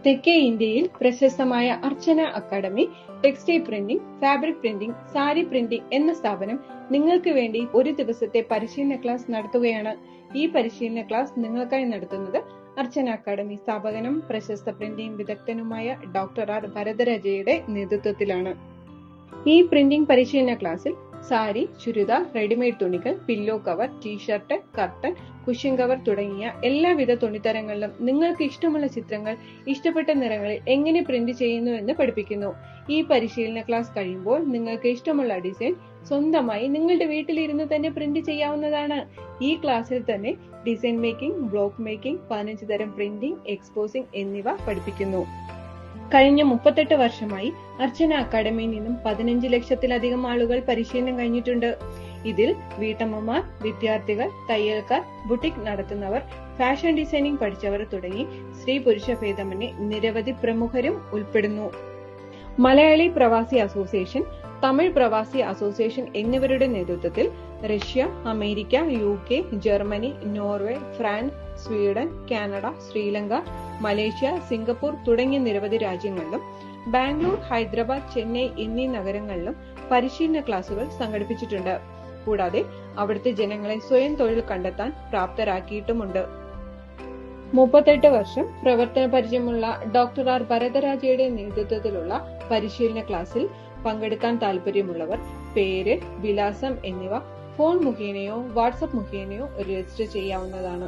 തെക്കേ ഇന്ത്യയിൽ പ്രശസ്തമായ Archana academy textile printing, fabric printing, sari printing എന്ന സ്ഥാപനം നിങ്ങൾക്ക് വേണ്ടി ഒരു ദിവസത്തെ പരിശീലന ക്ലാസ് നടത്തുകയാണ്. ഈ പരിശീലന ക്ലാസ് നിങ്ങൾക്കായി നടത്തുന്നത് അർച്ചന അക്കാദമി സ്ഥാപകനും പ്രശസ്ത പ്രിന്റിംഗ് വിദഗ്ധനുമായ ഡോക്ടർ ആർ വരദരാജയുടെ നേതൃത്വത്തിലാണ്. ഈ പ്രിന്റിംഗ് പരിശീലന ക്ലാസ്സിൽ സാരി, ചുരിദാർ, റെഡിമെയ്ഡ് തുണികൾ, pillow cover, t shirt, curtain, cushion cover തുടങ്ങിയ എല്ലാവിധ തുണിത്തരങ്ങളിലും നിങ്ങൾക്ക് ഇഷ്ടമുള്ള ചിത്രങ്ങൾ ഇഷ്ടപ്പെട്ട നിറങ്ങളിൽ എങ്ങനെ പ്രിന്റ് ചെയ്യുന്നു എന്ന് പഠിപ്പിക്കുന്നു. ഈ പരിശീലന ക്ലാസ് കഴിയുമ്പോൾ നിങ്ങൾക്ക് ഇഷ്ടമുള്ള ഡിസൈൻ സ്വന്തമായി നിങ്ങളുടെ വീട്ടിലിരുന്ന് തന്നെ പ്രിന്റ് ചെയ്യാവുന്നതാണ്. ഈ ക്ലാസ്സിൽ തന്നെ ഡിസൈൻ മേക്കിംഗ്, ബ്ലോക്ക് മേക്കിംഗ്, 15 തരം പ്രിന്റിംഗ്, എക്സ്പോസിംഗ് എന്നിവ പഠിപ്പിക്കുന്നു. കഴിഞ്ഞ 38 വർഷമായി അർച്ചന അക്കാദമിയിൽ നിന്നും 15 ലക്ഷത്തിലധികം ആളുകൾ പരിശീലനം കഴിഞ്ഞിട്ടുണ്ട്. ഇതിൽ വീട്ടമ്മമാർ, വിദ്യാർത്ഥികൾ, തയ്യൽക്കാർ, ബുട്ടിക് നടത്തുന്നവർ, ഫാഷൻ ഡിസൈനിംഗ് പഠിച്ചവർ തുടങ്ങി സ്ത്രീ പുരുഷ ഭേദമന്യേ നിരവധി പ്രമുഖരും ഉൾപ്പെടുന്നു. മലയാളി പ്രവാസി അസോസിയേഷൻ, തമിഴ് പ്രവാസി അസോസിയേഷൻ എന്നിവരുടെ നേതൃത്വത്തിൽ Russia, America, UK, Germany, Norway, France, Sweden, Canada, Sri Lanka, Malaysia, Singapore തുടങ്ങിയ നിരവധി രാജ്യങ്ങളിലും ബാംഗ്ലൂർ, ഹൈദരാബാദ്, ചെന്നൈ എന്നീ നഗരങ്ങളിലും പരിശീലന ക്ലാസുകൾ സംഘടിപ്പിച്ചിട്ടുണ്ട്. കൂടാതെ അവിടുത്തെ ജനങ്ങളെ സ്വയം തൊഴിൽ കണ്ടെത്താൻ പ്രാപ്തരാക്കിയിട്ടുമുണ്ട്. 38 വർഷം പ്രവർത്തന പരിചയമുള്ള ഡോക്ടർ ആർ വരദരാജയുടെ നേതൃത്വത്തിലുള്ള പരിശീലന ക്ലാസ്സിൽ പങ്കെടുക്കാൻ താല്പര്യമുള്ളവർ പേര്, വിലാസം എന്നിവ ഫോൺ മുഖേനയോ വാട്സ്ആപ്പ് മുഖേനയോ രജിസ്റ്റർ ചെയ്യാവുന്നതാണ്.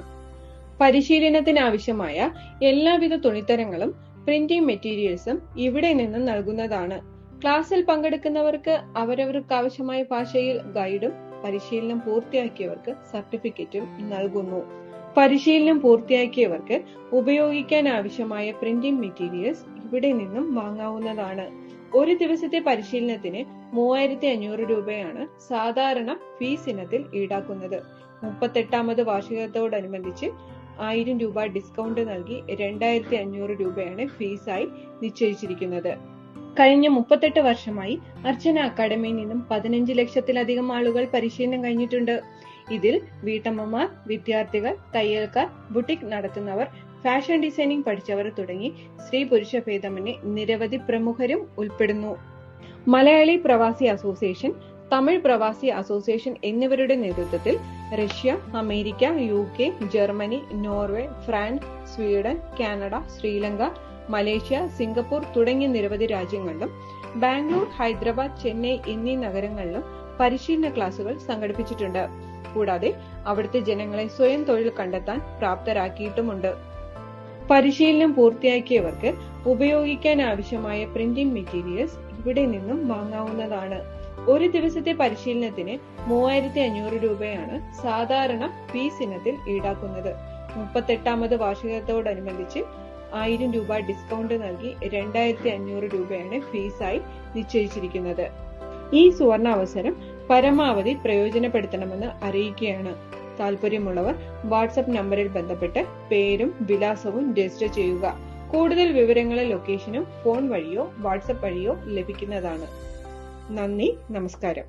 പരിശീലനത്തിന് ആവശ്യമായ എല്ലാവിധ തുണിത്തരങ്ങളും പ്രിന്റിംഗ് മെറ്റീരിയൽസും ഇവിടെ നിന്ന് നൽകുന്നതാണ്. ക്ലാസ്സിൽ പങ്കെടുക്കുന്നവർക്ക് അവരവർക്ക് ആവശ്യമായ ഭാഷയിൽ ഗൈഡും പരിശീലനം പൂർത്തിയാക്കിയവർക്ക് സർട്ടിഫിക്കറ്റും നൽകുന്നു. പരിശീലനം പൂർത്തിയാക്കിയവർക്ക് ഉപയോഗിക്കാൻ ആവശ്യമായ പ്രിന്റിംഗ് മെറ്റീരിയൽസ് ഇവിടെ നിന്നും വാങ്ങാവുന്നതാണ്. ഒരു ദിവസത്തെ പരിശീലനത്തിന് 3500 രൂപയാണ് സാധാരണ ഫീസ് ഇനത്തിൽ ഈടാക്കുന്നത്. 38ാമത് വാർഷികത്തോടനുബന്ധിച്ച് 1000 രൂപ ഡിസ്കൗണ്ട് നൽകി 2500 രൂപയാണ് ഫീസായി നിശ്ചയിച്ചിരിക്കുന്നത്. കഴിഞ്ഞ 38 വർഷമായി അർച്ചന അക്കാദമിയിൽ നിന്നും 15 ലക്ഷത്തിലധികം ആളുകൾ പരിശീലനം കഴിഞ്ഞിട്ടുണ്ട്. ഇതിൽ വീട്ടമ്മമാർ, വിദ്യാർത്ഥികൾ, തയ്യൽക്കാർ, ബുട്ടിക് നടത്തുന്നവർ, ഫാഷൻ ഡിസൈനിംഗ് പഠിച്ചവർ തുടങ്ങി സ്ത്രീ പുരുഷ ഭേദമന്യേ നിരവധി പ്രമുഖരും ഉൾപ്പെടുന്നു. മലയാളി പ്രവാസി അസോസിയേഷൻ, തമിഴ് പ്രവാസി അസോസിയേഷൻ എന്നിവരുടെ നേതൃത്വത്തിൽ Russia, America, UK, Germany, Norway, France, Sweden, Canada, Sri Lanka, Malaysia, Singapore തുടങ്ങിയ നിരവധി രാജ്യങ്ങളിലും ബാംഗ്ലൂർ, ഹൈദരാബാദ്, ചെന്നൈ എന്നീ നഗരങ്ങളിലും പരിശീലന ക്ലാസുകൾ സംഘടിപ്പിച്ചിട്ടുണ്ട്. കൂടാതെ അവിടുത്തെ ജനങ്ങളെ സ്വയം തൊഴിൽ കണ്ടെത്താൻ പ്രാപ്തരാക്കിയിട്ടുമുണ്ട്. പരിശീലനം പൂർത്തിയാക്കിയവർക്ക് ഉപയോഗിക്കാൻ ആവശ്യമായ പ്രിന്റിംഗ് മെറ്റീരിയൽസ് ഇവിടെ നിന്നും വാങ്ങാവുന്നതാണ്. ഒരു ദിവസത്തെ പരിശീലനത്തിന് 3500 രൂപയാണ് സാധാരണ ഫീസ് ഇനത്തിൽ ഈടാക്കുന്നത്. 38ാമത് വാർഷികത്തോടനുബന്ധിച്ച് 1000 രൂപ ഡിസ്കൗണ്ട് നൽകി 2500 രൂപയാണ് ഫീസായി നിശ്ചയിച്ചിരിക്കുന്നത്. ഈ സുവർണ അവസരം പരമാവധി പ്രയോജനപ്പെടുത്തണമെന്ന് അറിയിക്കുകയാണ്. താല്പര്യമുള്ളവർ വാട്സ്ആപ്പ് നമ്പറിൽ ബന്ധപ്പെട്ട് പേരും വിലാസവും രജിസ്റ്റർ ചെയ്യുക. കൂടുതൽ വിവരങ്ങൾ ലൊക്കേഷനും ഫോൺ വഴിയോ വാട്സ്ആപ്പ് വഴിയോ ലഭിക്കുന്നതാണ്. നന്ദി, നമസ്കാരം.